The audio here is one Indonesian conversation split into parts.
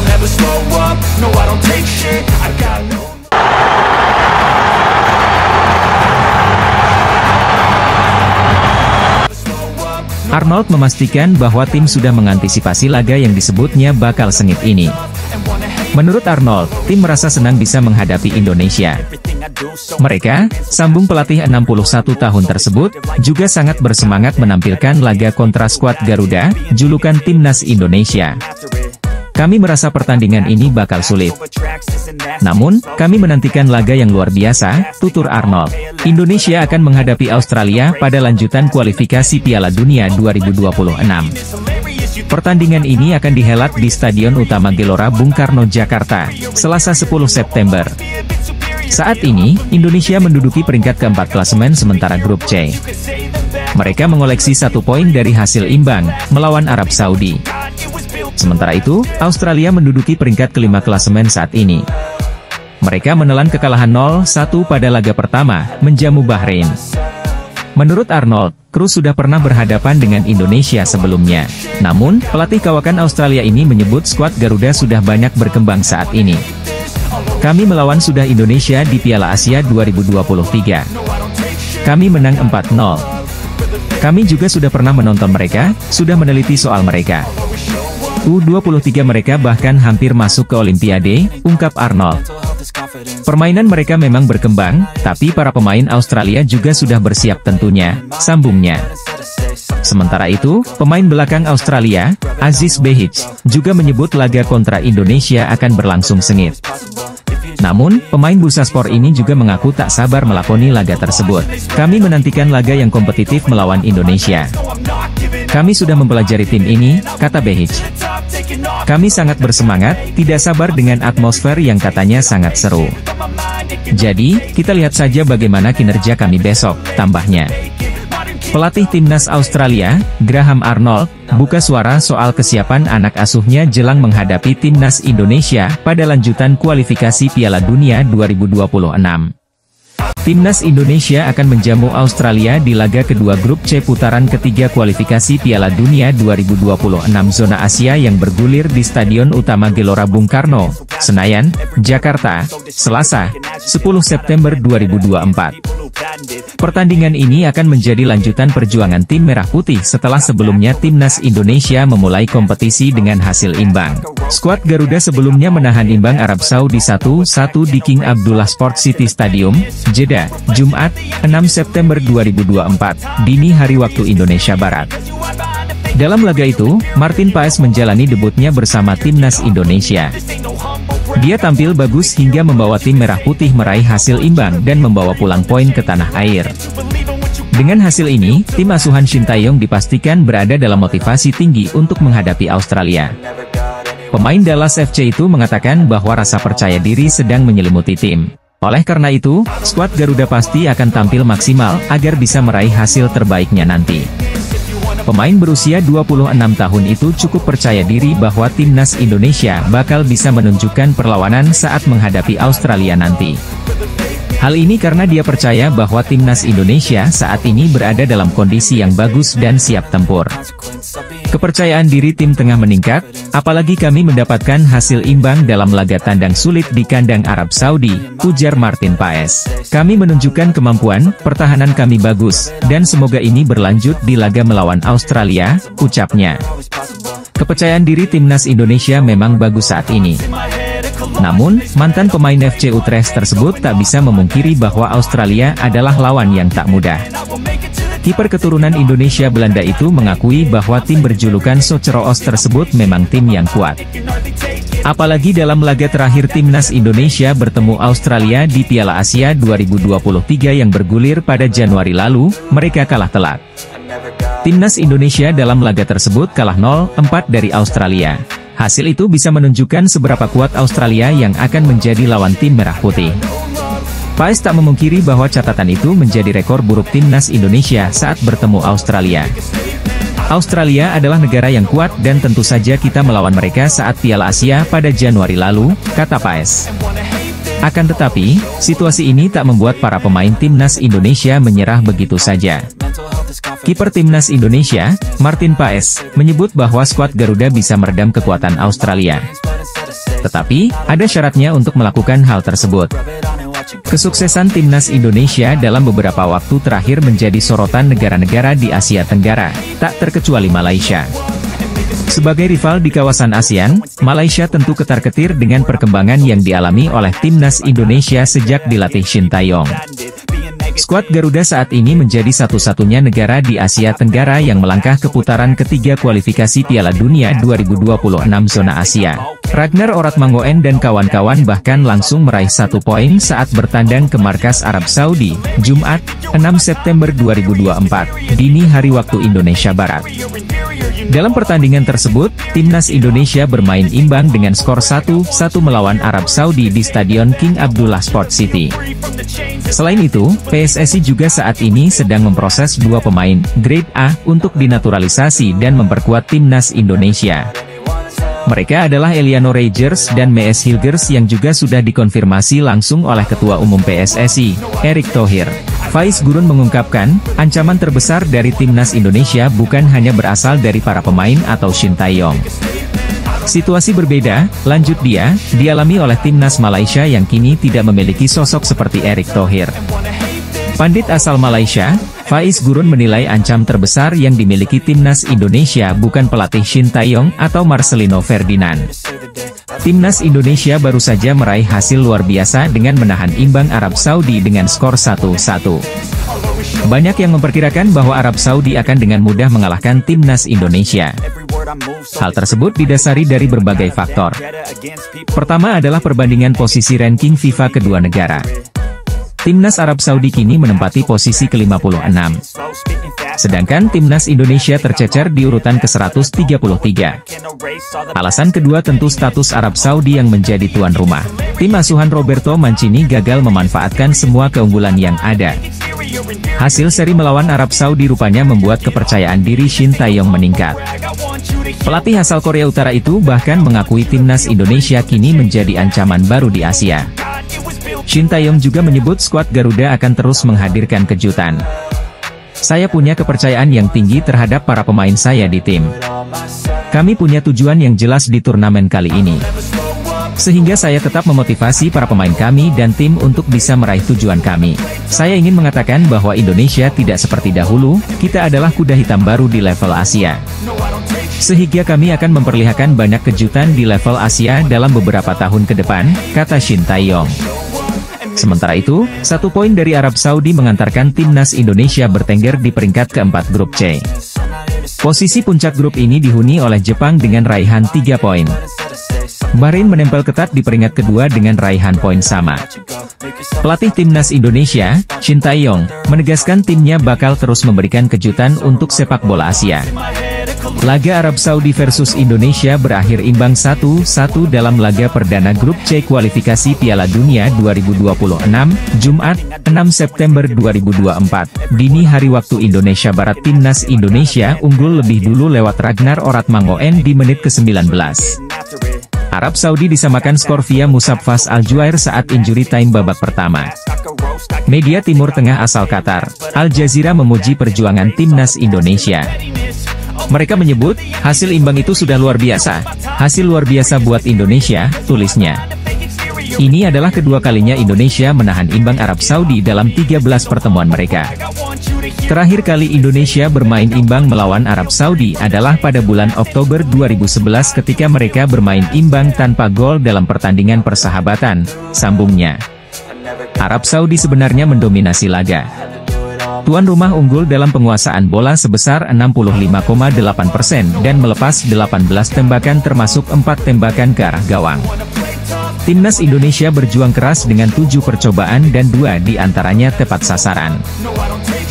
don't ever slow up, no I don't take shit, I got no. Arnold memastikan bahwa tim sudah mengantisipasi laga yang disebutnya bakal sengit ini. Menurut Arnold, tim merasa senang bisa menghadapi Indonesia. Mereka, sambung pelatih 61 tahun tersebut, juga sangat bersemangat menampilkan laga kontra skuad Garuda, julukan Timnas Indonesia. Kami merasa pertandingan ini bakal sulit. Namun, kami menantikan laga yang luar biasa, tutur Arnold. Indonesia akan menghadapi Australia pada lanjutan kualifikasi Piala Dunia 2026. Pertandingan ini akan dihelat di Stadion Utama Gelora Bung Karno, Jakarta, Selasa 10 September. Saat ini, Indonesia menduduki peringkat keempat klasemen sementara grup C. Mereka mengoleksi 1 poin dari hasil imbang, melawan Arab Saudi. Sementara itu, Australia menduduki peringkat kelima klasemen saat ini. Mereka menelan kekalahan 0-1 pada laga pertama, menjamu Bahrain. Menurut Arnold, Cruz sudah pernah berhadapan dengan Indonesia sebelumnya. Namun, pelatih kawakan Australia ini menyebut skuad Garuda sudah banyak berkembang saat ini. Kami melawan sudah Indonesia di Piala Asia 2023. Kami menang 4-0. Kami juga sudah pernah menonton mereka, sudah meneliti soal mereka. U23 mereka bahkan hampir masuk ke Olimpiade, ungkap Arnold. Permainan mereka memang berkembang, tapi para pemain Australia juga sudah bersiap tentunya, sambungnya. Sementara itu, pemain belakang Australia, Aziz Behich, juga menyebut laga kontra Indonesia akan berlangsung sengit. Namun, pemain Bursaspor ini juga mengaku tak sabar melakoni laga tersebut. Kami menantikan laga yang kompetitif melawan Indonesia. Kami sudah mempelajari tim ini, kata Behich. Kami sangat bersemangat, tidak sabar dengan atmosfer yang katanya sangat seru. Jadi, kita lihat saja bagaimana kinerja kami besok, tambahnya. Pelatih Timnas Australia, Graham Arnold, buka suara soal kesiapan anak asuhnya jelang menghadapi Timnas Indonesia pada lanjutan kualifikasi Piala Dunia 2026. Timnas Indonesia akan menjamu Australia di laga kedua grup C putaran ketiga kualifikasi Piala Dunia 2026 zona Asia yang bergulir di Stadion Utama Gelora Bung Karno, Senayan, Jakarta, Selasa, 10 September 2024. Pertandingan ini akan menjadi lanjutan perjuangan tim Merah Putih setelah sebelumnya Timnas Indonesia memulai kompetisi dengan hasil imbang. Skuad Garuda sebelumnya menahan imbang Arab Saudi 1-1 di King Abdullah Sport City Stadium, Jeddah, Jumat, 6 September 2024, dini hari waktu Indonesia Barat. Dalam laga itu, Martin Paes menjalani debutnya bersama Timnas Indonesia. Dia tampil bagus hingga membawa tim Merah Putih meraih hasil imbang dan membawa pulang poin ke tanah air. Dengan hasil ini, tim asuhan Shin Tae-yong dipastikan berada dalam motivasi tinggi untuk menghadapi Australia. Pemain Dallas FC itu mengatakan bahwa rasa percaya diri sedang menyelimuti tim. Oleh karena itu, skuad Garuda pasti akan tampil maksimal agar bisa meraih hasil terbaiknya nanti. Pemain berusia 26 tahun itu cukup percaya diri bahwa Timnas Indonesia bakal bisa menunjukkan perlawanan saat menghadapi Australia nanti. Hal ini karena dia percaya bahwa Timnas Indonesia saat ini berada dalam kondisi yang bagus dan siap tempur. Kepercayaan diri tim tengah meningkat, apalagi kami mendapatkan hasil imbang dalam laga tandang sulit di kandang Arab Saudi, ujar Martin Paes. Kami menunjukkan kemampuan, pertahanan kami bagus, dan semoga ini berlanjut di laga melawan Australia, ucapnya. Kepercayaan diri Timnas Indonesia memang bagus saat ini. Namun, mantan pemain FC Utrecht tersebut tak bisa memungkiri bahwa Australia adalah lawan yang tak mudah. Kiper keturunan Indonesia Belanda itu mengakui bahwa tim berjulukan Soceroos tersebut memang tim yang kuat. Apalagi dalam laga terakhir Timnas Indonesia bertemu Australia di Piala Asia 2023 yang bergulir pada Januari lalu, mereka kalah telak. Timnas Indonesia dalam laga tersebut kalah 0-4 dari Australia. Hasil itu bisa menunjukkan seberapa kuat Australia yang akan menjadi lawan tim Merah Putih. Paes tak memungkiri bahwa catatan itu menjadi rekor buruk Timnas Indonesia saat bertemu Australia. Australia adalah negara yang kuat dan tentu saja kita melawan mereka saat Piala Asia pada Januari lalu, kata Paes. Akan tetapi, situasi ini tak membuat para pemain Timnas Indonesia menyerah begitu saja. Kiper Timnas Indonesia, Martin Paes, menyebut bahwa skuad Garuda bisa meredam kekuatan Australia. Tetapi, ada syaratnya untuk melakukan hal tersebut. Kesuksesan timnas Indonesia dalam beberapa waktu terakhir menjadi sorotan negara-negara di Asia Tenggara, tak terkecuali Malaysia. Sebagai rival di kawasan ASEAN, Malaysia tentu ketar-ketir dengan perkembangan yang dialami oleh timnas Indonesia sejak dilatih Shin Tae-yong. Skuad Garuda saat ini menjadi satu-satunya negara di Asia Tenggara yang melangkah ke putaran ketiga kualifikasi Piala Dunia 2026 zona Asia. Ragnar Oratmangoen dan kawan-kawan bahkan langsung meraih 1 poin saat bertandang ke markas Arab Saudi, Jumat, 6 September 2024, dini hari waktu Indonesia Barat. Dalam pertandingan tersebut, timnas Indonesia bermain imbang dengan skor 1-1 melawan Arab Saudi di Stadion King Abdullah Sport City. Selain itu, PSSI juga saat ini sedang memproses 2 pemain grade A untuk dinaturalisasi dan memperkuat timnas Indonesia. Mereka adalah Eliano Rogers dan Mees Hilgers yang juga sudah dikonfirmasi langsung oleh Ketua Umum PSSI, Erick Thohir. Faiz Gurun mengungkapkan, ancaman terbesar dari timnas Indonesia bukan hanya berasal dari para pemain atau Shin Tae-yong. Situasi berbeda, lanjut dia, dialami oleh timnas Malaysia yang kini tidak memiliki sosok seperti Erick Thohir. Pandit asal Malaysia, Faiz Gurun menilai ancam terbesar yang dimiliki timnas Indonesia bukan pelatih Shin Tae-yong atau Marcelino Ferdinand. Timnas Indonesia baru saja meraih hasil luar biasa dengan menahan imbang Arab Saudi dengan skor 1-1. Banyak yang memperkirakan bahwa Arab Saudi akan dengan mudah mengalahkan timnas Indonesia. Hal tersebut didasari dari berbagai faktor. Pertama adalah perbandingan posisi ranking FIFA kedua negara. Timnas Arab Saudi kini menempati posisi ke-56. Sedangkan timnas Indonesia tercecer di urutan ke-133. Alasan kedua tentu status Arab Saudi yang menjadi tuan rumah. Tim asuhan Roberto Mancini gagal memanfaatkan semua keunggulan yang ada. Hasil seri melawan Arab Saudi rupanya membuat kepercayaan diri Shin Tae-yong meningkat. Pelatih asal Korea Utara itu bahkan mengakui timnas Indonesia kini menjadi ancaman baru di Asia. Shin Tae-yong juga menyebut skuad Garuda akan terus menghadirkan kejutan. Saya punya kepercayaan yang tinggi terhadap para pemain saya di tim. Kami punya tujuan yang jelas di turnamen kali ini. Sehingga saya tetap memotivasi para pemain kami dan tim untuk bisa meraih tujuan kami. Saya ingin mengatakan bahwa Indonesia tidak seperti dahulu, kita adalah kuda hitam baru di level Asia. Sehingga kami akan memperlihatkan banyak kejutan di level Asia dalam beberapa tahun ke depan, kata Shin Tae-yong. Sementara itu, 1 poin dari Arab Saudi mengantarkan timnas Indonesia bertengger di peringkat keempat grup C. Posisi puncak grup ini dihuni oleh Jepang dengan raihan 3 poin. Bahrain menempel ketat di peringkat kedua dengan raihan poin sama. Pelatih timnas Indonesia, Shin Tae-yong, menegaskan timnya bakal terus memberikan kejutan untuk sepak bola Asia. Laga Arab Saudi versus Indonesia berakhir imbang 1-1 dalam laga perdana grup C kualifikasi Piala Dunia 2026, Jumat, 6 September 2024, dini hari waktu Indonesia Barat. Timnas Indonesia unggul lebih dulu lewat Ragnar Oratmangoen di menit ke-19. Arab Saudi disamakan skor via Musab Fas Al-Juair saat injury time babak pertama. Media Timur Tengah asal Qatar, Al Jazeera memuji perjuangan timnas Indonesia. Mereka menyebut, hasil imbang itu sudah luar biasa. Hasil luar biasa buat Indonesia, tulisnya. Ini adalah kedua kalinya Indonesia menahan imbang Arab Saudi dalam 13 pertemuan mereka. Terakhir kali Indonesia bermain imbang melawan Arab Saudi adalah pada bulan Oktober 2011 ketika mereka bermain imbang tanpa gol dalam pertandingan persahabatan, sambungnya. Arab Saudi sebenarnya mendominasi laga. Tuan rumah unggul dalam penguasaan bola sebesar 65,8% dan melepas 18 tembakan termasuk 4 tembakan ke arah gawang. Timnas Indonesia berjuang keras dengan 7 percobaan dan 2 diantaranya tepat sasaran.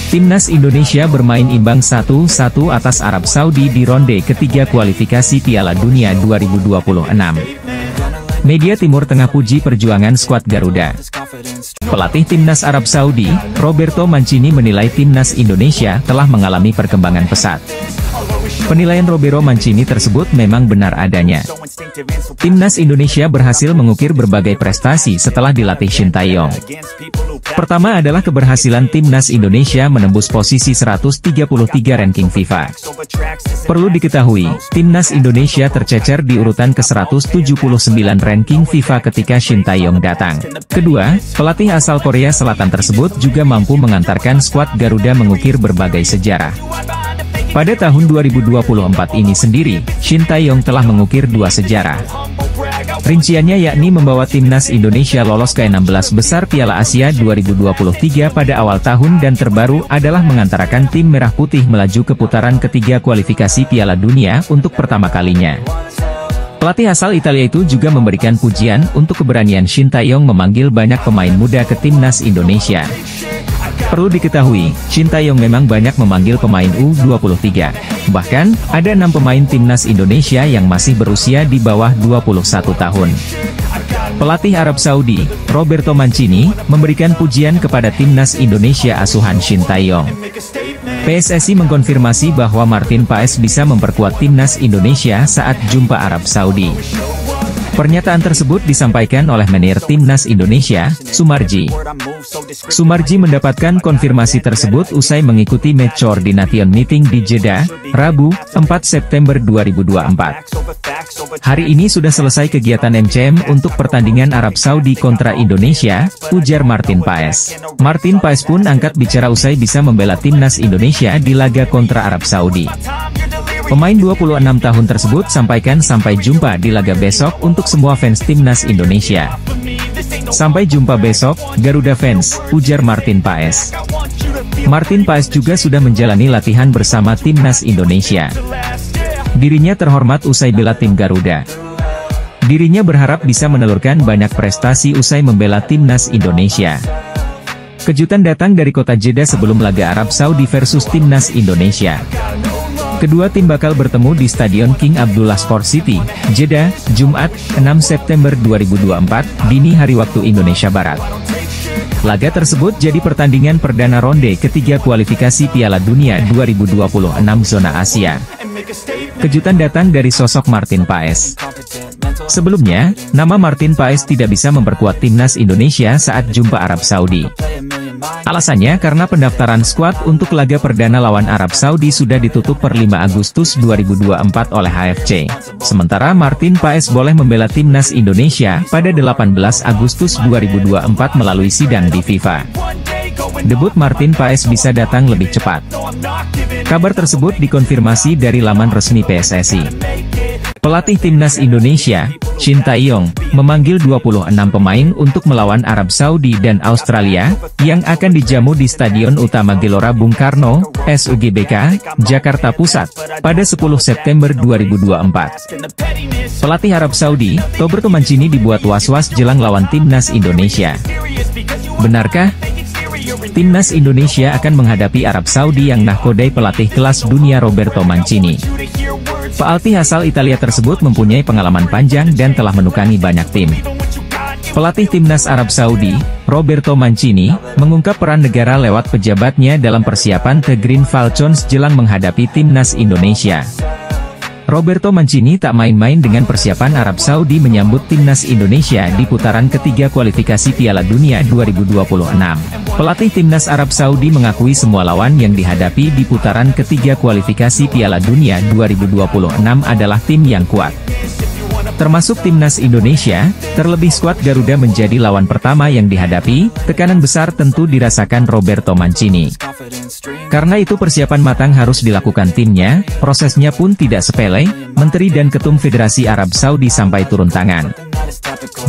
Timnas Indonesia bermain imbang 1-1 atas Arab Saudi di ronde ketiga kualifikasi Piala Dunia 2026. Media Timur Tengah puji perjuangan skuad Garuda. Pelatih timnas Arab Saudi, Roberto Mancini menilai timnas Indonesia telah mengalami perkembangan pesat. Penilaian Roberto Mancini tersebut memang benar adanya. Timnas Indonesia berhasil mengukir berbagai prestasi setelah dilatih Shin Tae-yong. Pertama adalah keberhasilan Timnas Indonesia menembus posisi 133 ranking FIFA. Perlu diketahui, Timnas Indonesia tercecer di urutan ke-179 ranking FIFA ketika Shin Tae-yong datang. Kedua, pelatih asal Korea Selatan tersebut juga mampu mengantarkan skuad Garuda mengukir berbagai sejarah. Pada tahun 2024 ini sendiri, Shin Tae-yong telah mengukir dua sejarah. Rinciannya yakni membawa Timnas Indonesia lolos ke 16 besar Piala Asia 2023 pada awal tahun dan terbaru adalah mengantarkan tim Merah Putih melaju ke putaran ketiga kualifikasi Piala Dunia untuk pertama kalinya. Pelatih asal Italia itu juga memberikan pujian untuk keberanian Shin Tae-yong memanggil banyak pemain muda ke Timnas Indonesia. Perlu diketahui, Shin Tae-yong memang banyak memanggil pemain U23. Bahkan, ada 6 pemain Timnas Indonesia yang masih berusia di bawah 21 tahun. Pelatih Arab Saudi, Roberto Mancini, memberikan pujian kepada Timnas Indonesia asuhan Shin Tae-yong. PSSI mengkonfirmasi bahwa Martin Paes bisa memperkuat Timnas Indonesia saat jumpa Arab Saudi. Pernyataan tersebut disampaikan oleh manajer Timnas Indonesia, Sumarji. Sumarji mendapatkan konfirmasi tersebut usai mengikuti match coordination meeting di Jeddah, Rabu, 4 September 2024. Hari ini sudah selesai kegiatan MCM untuk pertandingan Arab Saudi kontra Indonesia, ujar Martin Paes. Martin Paes pun angkat bicara usai bisa membela Timnas Indonesia di laga kontra Arab Saudi. Pemain 26 tahun tersebut sampaikan sampai jumpa di laga besok untuk semua fans Timnas Indonesia. Sampai jumpa besok, Garuda fans, ujar Martin Paes. Martin Paes juga sudah menjalani latihan bersama Timnas Indonesia. Dirinya terhormat usai bela tim Garuda. Dirinya berharap bisa menelurkan banyak prestasi usai membela Timnas Indonesia. Kejutan datang dari kota Jeddah sebelum laga Arab Saudi versus Timnas Indonesia. Kedua tim bakal bertemu di Stadion King Abdullah Sport City, Jeddah, Jumat, 6 September 2024, dini hari waktu Indonesia Barat. Laga tersebut jadi pertandingan perdana ronde ketiga kualifikasi Piala Dunia 2026 zona Asia. Kejutan datang dari sosok Martin Paes. Sebelumnya, nama Martin Paes tidak bisa memperkuat Timnas Indonesia saat jumpa Arab Saudi. Alasannya karena pendaftaran skuad untuk laga perdana lawan Arab Saudi sudah ditutup per 5 Agustus 2024 oleh AFC. Sementara Martin Paes boleh membela Timnas Indonesia pada 18 Agustus 2024 melalui sidang di FIFA. Debut Martin Paes bisa datang lebih cepat. Kabar tersebut dikonfirmasi dari laman resmi PSSI. Pelatih Timnas Indonesia, Shin Tae-yong, memanggil 26 pemain untuk melawan Arab Saudi dan Australia, yang akan dijamu di Stadion Utama Gelora Bung Karno, SUGBK, Jakarta Pusat, pada 10 September 2024. Pelatih Arab Saudi, Roberto Mancini dibuat was-was jelang lawan Timnas Indonesia. Benarkah? Timnas Indonesia akan menghadapi Arab Saudi yang nahkodai pelatih kelas dunia Roberto Mancini. Pelatih asal Italia tersebut mempunyai pengalaman panjang dan telah menukangi banyak tim. Pelatih Timnas Arab Saudi, Roberto Mancini, mengungkap peran negara lewat pejabatnya dalam persiapan The Green Falcons jelang menghadapi Timnas Indonesia. Roberto Mancini tak main-main dengan persiapan Arab Saudi menyambut Timnas Indonesia di putaran ketiga kualifikasi Piala Dunia 2026. Pelatih Timnas Arab Saudi mengakui semua lawan yang dihadapi di putaran ketiga kualifikasi Piala Dunia 2026 adalah tim yang kuat. Termasuk Timnas Indonesia, terlebih skuad Garuda menjadi lawan pertama yang dihadapi, tekanan besar tentu dirasakan Roberto Mancini. Karena itu persiapan matang harus dilakukan timnya, prosesnya pun tidak sepele, Menteri dan Ketum Federasi Arab Saudi sampai turun tangan.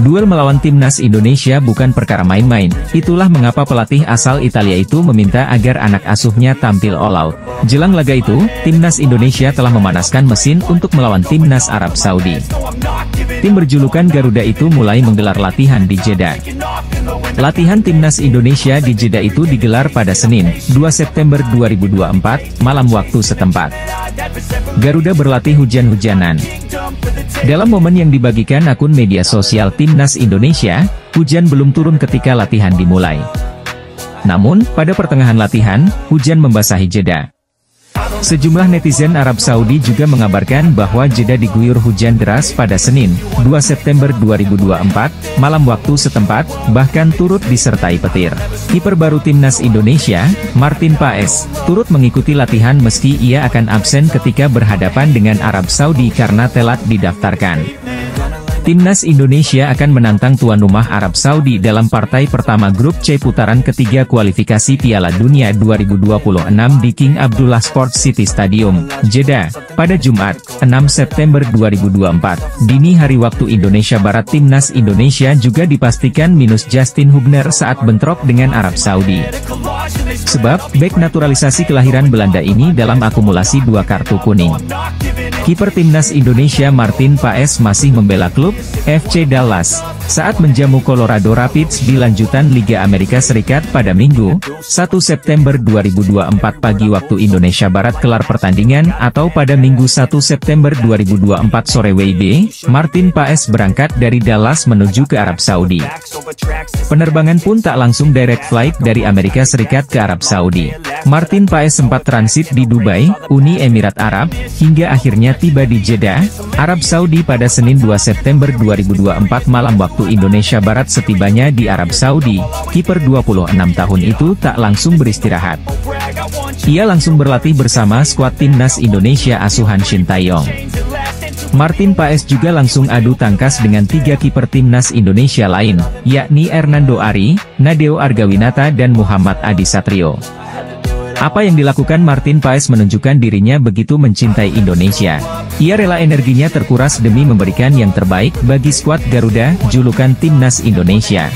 Duel melawan Timnas Indonesia bukan perkara main-main, itulah mengapa pelatih asal Italia itu meminta agar anak asuhnya tampil all out. Jelang laga itu, Timnas Indonesia telah memanaskan mesin untuk melawan Timnas Arab Saudi. Tim berjulukan Garuda itu mulai menggelar latihan di Jeddah. Latihan Timnas Indonesia di Jeddah itu digelar pada Senin, 2 September 2024, malam waktu setempat. Garuda berlatih hujan-hujanan. Dalam momen yang dibagikan akun media sosial Timnas Indonesia, hujan belum turun ketika latihan dimulai. Namun, pada pertengahan latihan, hujan membasahi Jeddah. Sejumlah netizen Arab Saudi juga mengabarkan bahwa Jeddah diguyur hujan deras pada Senin, 2 September 2024, malam waktu setempat, bahkan turut disertai petir. Kiper baru timnas Indonesia, Martin Paes, turut mengikuti latihan meski ia akan absen ketika berhadapan dengan Arab Saudi karena telat didaftarkan. Timnas Indonesia akan menantang tuan rumah Arab Saudi dalam partai pertama grup C putaran ketiga kualifikasi Piala Dunia 2026 di King Abdullah Sports City Stadium, Jeddah, pada Jumat, 6 September 2024. Dini hari waktu Indonesia Barat, timnas Indonesia juga dipastikan minus Justin Hubner saat bentrok dengan Arab Saudi. Sebab, bek naturalisasi kelahiran Belanda ini dalam akumulasi 2 kartu kuning. Kiper timnas Indonesia Martin Paes masih membela klub FC Dallas saat menjamu Colorado Rapids di lanjutan Liga Amerika Serikat pada Minggu, 1 September 2024 pagi waktu Indonesia Barat. Kelar pertandingan atau pada Minggu 1 September 2024 sore WIB, Martin Paes berangkat dari Dallas menuju ke Arab Saudi. Penerbangan pun tak langsung direct flight dari Amerika Serikat ke Arab Saudi. Martin Paes sempat transit di Dubai, Uni Emirat Arab, hingga akhirnya tiba di Jeddah, Arab Saudi pada Senin 2 September 2024 malam waktu Indonesia Barat. Setibanya di Arab Saudi, kiper 26 tahun itu tak langsung beristirahat. Ia langsung berlatih bersama skuad timnas Indonesia asuhan Shin Tae-yong. Martin Paes juga langsung adu tangkas dengan 3 kiper timnas Indonesia lain, yakni Hernando Ari, Nadeo Argawinata dan Muhammad Adi Satrio. Apa yang dilakukan Martin Paes menunjukkan dirinya begitu mencintai Indonesia. Ia rela energinya terkuras demi memberikan yang terbaik bagi skuad Garuda, julukan timnas Indonesia.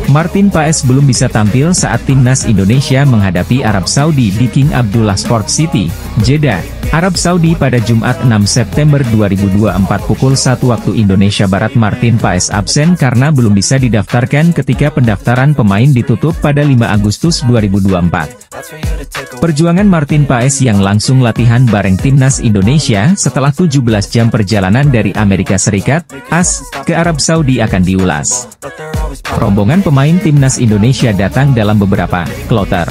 Martin Paes belum bisa tampil saat timnas Indonesia menghadapi Arab Saudi di King Abdullah Sports City, Jeddah, Arab Saudi pada Jumat 6 September 2024 pukul 1 waktu Indonesia Barat. Martin Paes absen karena belum bisa didaftarkan ketika pendaftaran pemain ditutup pada 5 Agustus 2024. Perjuangan Martin Paes yang langsung latihan bareng timnas Indonesia setelah 17 jam perjalanan dari Amerika Serikat, ke Arab Saudi akan diulas. Rombongan pemain timnas Indonesia datang dalam beberapa kloter.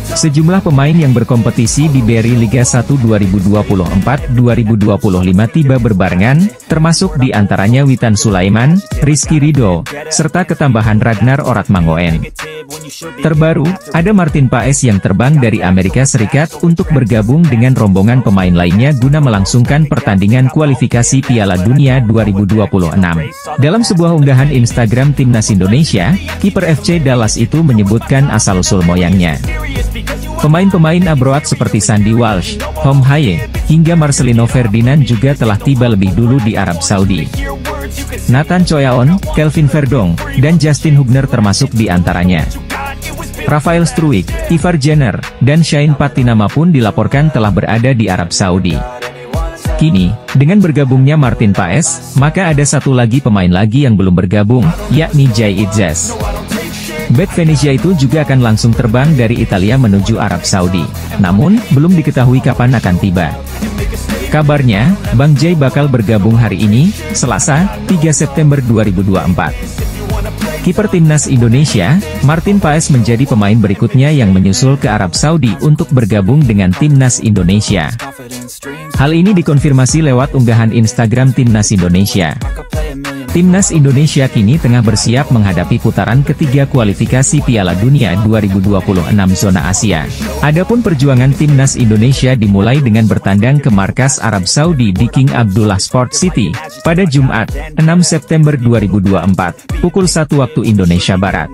Sejumlah pemain yang berkompetisi di BRI Liga 1 2024-2025 tiba berbarengan, termasuk di antaranya Witan Sulaiman, Rizky Ridho, serta ketambahan Ragnar Oratmangoen. Terbaru, ada Martin Paes yang terbang dari Amerika Serikat untuk bergabung dengan rombongan pemain lainnya guna melangsungkan pertandingan kualifikasi Piala Dunia 2026. Dalam sebuah unggahan Instagram timnas Indonesia, kiper FC Dallas itu menyebutkan asal-usul moyangnya. Pemain-pemain abroad seperti Sandy Walsh, Hom Haye, hingga Marcelino Ferdinand juga telah tiba lebih dulu di Arab Saudi. Nathan Choyaon, Kelvin Verdong, dan Justin Hubner termasuk di antaranya. Rafael Struijk, Ivar Jenner, dan Shane Patinama pun dilaporkan telah berada di Arab Saudi. Kini, dengan bergabungnya Martin Paes, maka ada satu lagi pemain lagi yang belum bergabung, yakni Jay Itzes. Bek Venezia itu juga akan langsung terbang dari Italia menuju Arab Saudi. Namun, belum diketahui kapan akan tiba. Kabarnya, Bang Jay bakal bergabung hari ini, Selasa, 3 September 2024. Kiper timnas Indonesia, Martin Paes menjadi pemain berikutnya yang menyusul ke Arab Saudi untuk bergabung dengan timnas Indonesia. Hal ini dikonfirmasi lewat unggahan Instagram timnas Indonesia. Timnas Indonesia kini tengah bersiap menghadapi putaran ketiga kualifikasi Piala Dunia 2026 zona Asia. Adapun perjuangan timnas Indonesia dimulai dengan bertandang ke markas Arab Saudi di King Abdullah Sports City pada Jumat, 6 September 2024, pukul 1 waktu Indonesia Barat.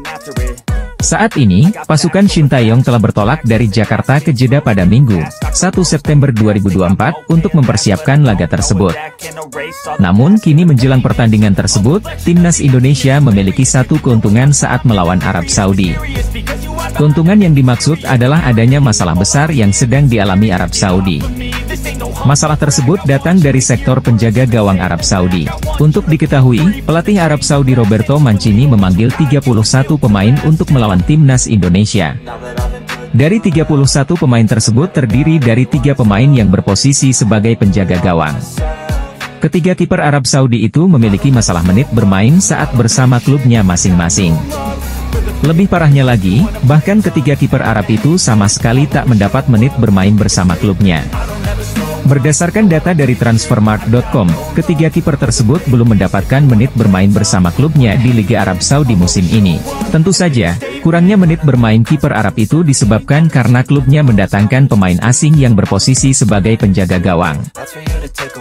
Saat ini, pasukan Shin Tae-yong telah bertolak dari Jakarta ke Jeddah pada Minggu, 1 September 2024, untuk mempersiapkan laga tersebut. Namun, kini menjelang pertandingan tersebut, timnas Indonesia memiliki satu keuntungan saat melawan Arab Saudi. Keuntungan yang dimaksud adalah adanya masalah besar yang sedang dialami Arab Saudi. Masalah tersebut datang dari sektor penjaga gawang Arab Saudi. Untuk diketahui, pelatih Arab Saudi Roberto Mancini memanggil 31 pemain untuk melawan timnas Indonesia. Dari 31 pemain tersebut terdiri dari 3 pemain yang berposisi sebagai penjaga gawang. Ketiga kiper Arab Saudi itu memiliki masalah menit bermain saat bersama klubnya masing-masing. Lebih parahnya lagi, bahkan ketiga kiper Arab itu sama sekali tak mendapat menit bermain bersama klubnya. Berdasarkan data dari Transfermarkt.com, ketiga kiper tersebut belum mendapatkan menit bermain bersama klubnya di Liga Arab Saudi musim ini. Tentu saja, kurangnya menit bermain kiper Arab itu disebabkan karena klubnya mendatangkan pemain asing yang berposisi sebagai penjaga gawang.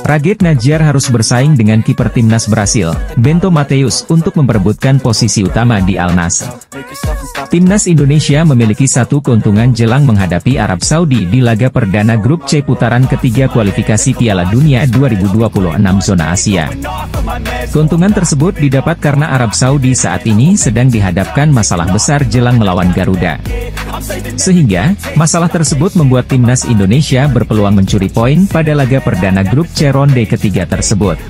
Raged Nadjar harus bersaing dengan kiper timnas Brasil, Bento Matheus, untuk memperebutkan posisi utama di Al Nassr. Timnas Indonesia memiliki satu keuntungan jelang menghadapi Arab Saudi di laga perdana grup C putaran ketiga kualifikasi Piala Dunia 2026 zona Asia. Keuntungan tersebut didapat karena Arab Saudi saat ini sedang dihadapkan masalah besar jelang melawan Garuda. Sehingga, masalah tersebut membuat timnas Indonesia berpeluang mencuri poin pada laga perdana grup C ronde ketiga tersebut.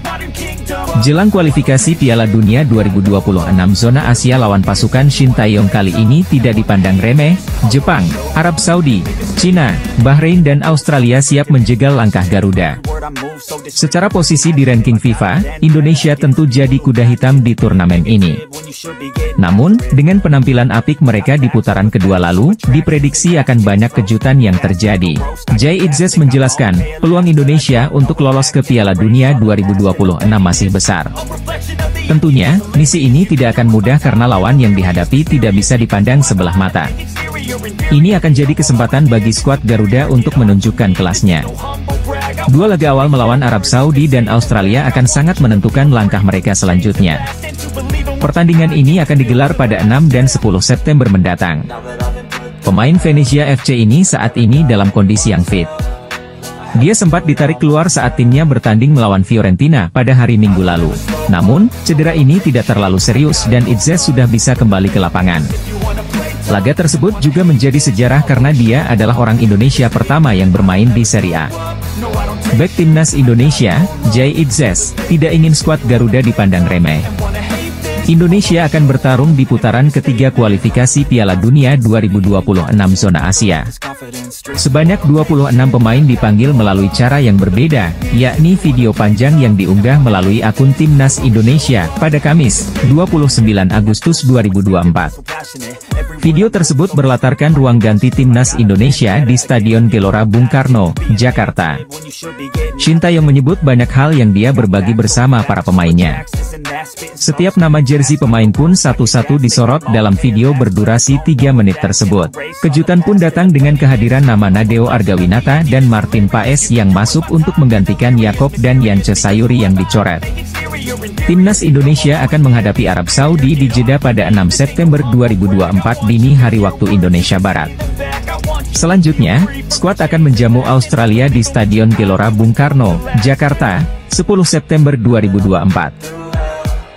Jelang kualifikasi Piala Dunia 2026 zona Asia lawan pasukan Shin Tae-yong kali ini tidak dipandang remeh. Jepang, Arab Saudi, Cina, Bahrain dan Australia siap menjegal langkah Garuda. Secara posisi di ranking FIFA, Indonesia tentu jadi kuda hitam di turnamen ini. Namun, dengan penampilan apik mereka di putaran kedua lalu, diprediksi akan banyak kejutan yang terjadi. Jay Itzes menjelaskan, peluang Indonesia untuk lolos ke Piala Dunia 2026 masih besar. Tentunya, misi ini tidak akan mudah karena lawan yang dihadapi tidak bisa dipandang sebelah mata. Ini akan jadi kesempatan bagi skuad Garuda untuk menunjukkan kelasnya. Dua laga awal melawan Arab Saudi dan Australia akan sangat menentukan langkah mereka selanjutnya. Pertandingan ini akan digelar pada 6 dan 10 September mendatang. Pemain Venezia FC ini saat ini dalam kondisi yang fit. Dia sempat ditarik keluar saat timnya bertanding melawan Fiorentina pada hari Minggu lalu. Namun, cedera ini tidak terlalu serius dan Itzes sudah bisa kembali ke lapangan. Laga tersebut juga menjadi sejarah karena dia adalah orang Indonesia pertama yang bermain di Serie A. Bek timnas Indonesia, Jay Itzes, tidak ingin skuad Garuda dipandang remeh. Indonesia akan bertarung di putaran ketiga kualifikasi Piala Dunia 2026 zona Asia. Sebanyak 26 pemain dipanggil melalui cara yang berbeda, yakni video panjang yang diunggah melalui akun Timnas Indonesia pada Kamis, 29 Agustus 2024. Video tersebut berlatarkan ruang ganti Timnas Indonesia di Stadion Gelora Bung Karno, Jakarta. Shin Tae-yong menyebut banyak hal yang dia berbagi bersama para pemainnya. Setiap nama jersey pemain pun satu-satu disorot dalam video berdurasi 3 menit tersebut. Kejutan pun datang dengan kehadiran nama Nadeo Argawinata dan Martin Paes yang masuk untuk menggantikan Yakob dan Yance Sayuri yang dicoret. Timnas Indonesia akan menghadapi Arab Saudi di Jeddah pada 6 September 2024 dini hari waktu Indonesia Barat. Selanjutnya, skuad akan menjamu Australia di Stadion Gelora Bung Karno, Jakarta, 10 September 2024.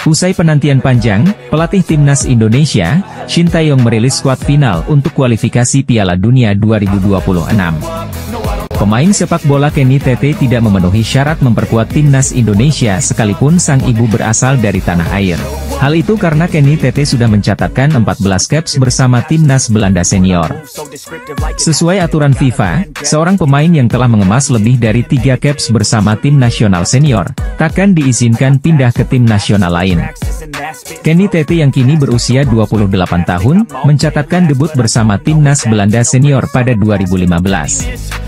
Usai penantian panjang, pelatih Timnas Indonesia, Shin Tae-yong merilis skuad final untuk kualifikasi Piala Dunia 2026. Pemain sepak bola Kenny Tete tidak memenuhi syarat memperkuat Timnas Indonesia sekalipun sang ibu berasal dari tanah air. Hal itu karena Kenny Tete sudah mencatatkan 14 caps bersama Timnas Belanda senior. Sesuai aturan FIFA, seorang pemain yang telah mengemas lebih dari 3 caps bersama tim nasional senior, takkan diizinkan pindah ke tim nasional lain. Kenny Tete yang kini berusia 28 tahun, mencatatkan debut bersama Timnas Belanda senior pada 2015.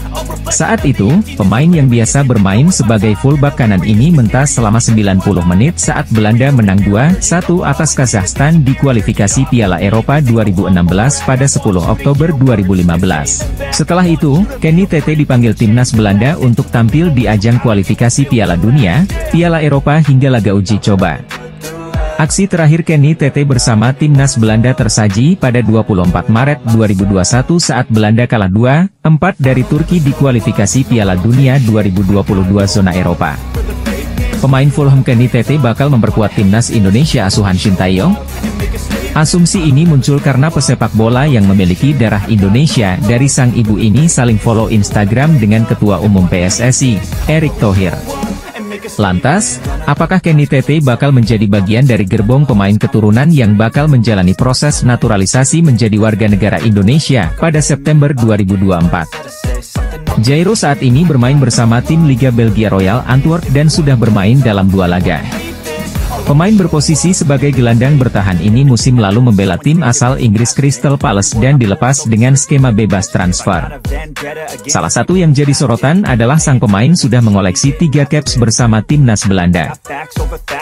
Saat itu, pemain yang biasa bermain sebagai fullback kanan ini mentas selama 90 menit saat Belanda menang 2-1 atas Kazakhstan di kualifikasi Piala Eropa 2016 pada 10 Oktober 2015. Setelah itu, Kenny Tete dipanggil Timnas Belanda untuk tampil di ajang kualifikasi Piala Dunia, Piala Eropa hingga laga uji coba. Aksi terakhir Kenny Tete bersama Timnas Belanda tersaji pada 24 Maret 2021 saat Belanda kalah 2-4 dari Turki di kualifikasi Piala Dunia 2022 zona Eropa. Pemain Fulham Kenny Tete bakal memperkuat Timnas Indonesia asuhan Shin Tae-yong? Asumsi ini muncul karena pesepak bola yang memiliki darah Indonesia dari sang ibu ini saling follow Instagram dengan Ketua Umum PSSI, Erick Thohir. Lantas, apakah Kenny Tete bakal menjadi bagian dari gerbong pemain keturunan yang bakal menjalani proses naturalisasi menjadi warga negara Indonesia pada September 2024? Jairo saat ini bermain bersama tim Liga Belgia Royal Antwerp dan sudah bermain dalam 2 laga. Pemain berposisi sebagai gelandang bertahan ini musim lalu membela tim asal Inggris Crystal Palace dan dilepas dengan skema bebas transfer. Salah satu yang jadi sorotan adalah sang pemain sudah mengoleksi 3 caps bersama timnas Belanda.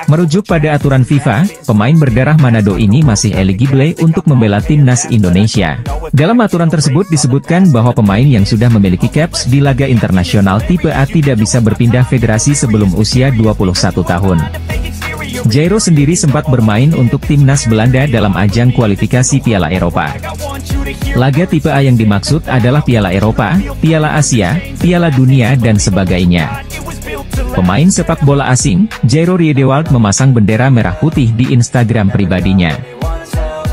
Merujuk pada aturan FIFA, pemain berdarah Manado ini masih eligible untuk membela timnas Indonesia. Dalam aturan tersebut disebutkan bahwa pemain yang sudah memiliki caps di laga internasional tipe A tidak bisa berpindah federasi sebelum usia 21 tahun. Jairo sendiri sempat bermain untuk timnas Belanda dalam ajang kualifikasi Piala Eropa. Laga tipe A yang dimaksud adalah Piala Eropa, Piala Asia, Piala Dunia dan sebagainya. Pemain sepak bola asing, Jairo Riedewald memasang bendera merah putih di Instagram pribadinya.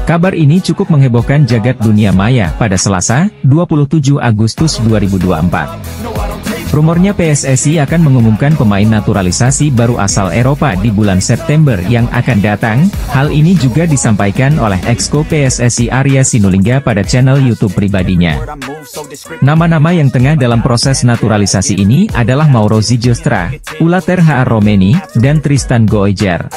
Kabar ini cukup menghebohkan jagat dunia maya pada Selasa, 27 Agustus 2024. Rumornya PSSI akan mengumumkan pemain naturalisasi baru asal Eropa di bulan September yang akan datang. Hal ini juga disampaikan oleh Exco PSSI Arya Sinulinga pada channel YouTube pribadinya. Nama-nama yang tengah dalam proses naturalisasi ini adalah Mauro Zylstra, Ulater H.R. Romeni, dan Tristan Goijer.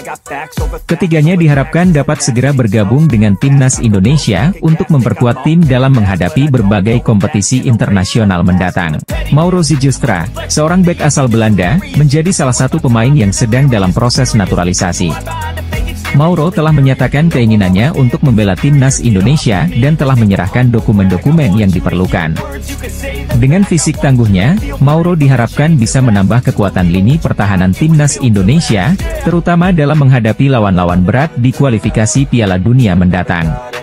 Ketiganya diharapkan dapat segera bergabung dengan timnas Indonesia untuk memperkuat tim dalam menghadapi berbagai kompetisi internasional mendatang. Mauro Zylstra, seorang bek asal Belanda, menjadi salah satu pemain yang sedang dalam proses naturalisasi. Mauro telah menyatakan keinginannya untuk membela timnas Indonesia dan telah menyerahkan dokumen-dokumen yang diperlukan. Dengan fisik tangguhnya, Mauro diharapkan bisa menambah kekuatan lini pertahanan timnas Indonesia, terutama dalam menghadapi lawan-lawan berat di kualifikasi Piala Dunia mendatang.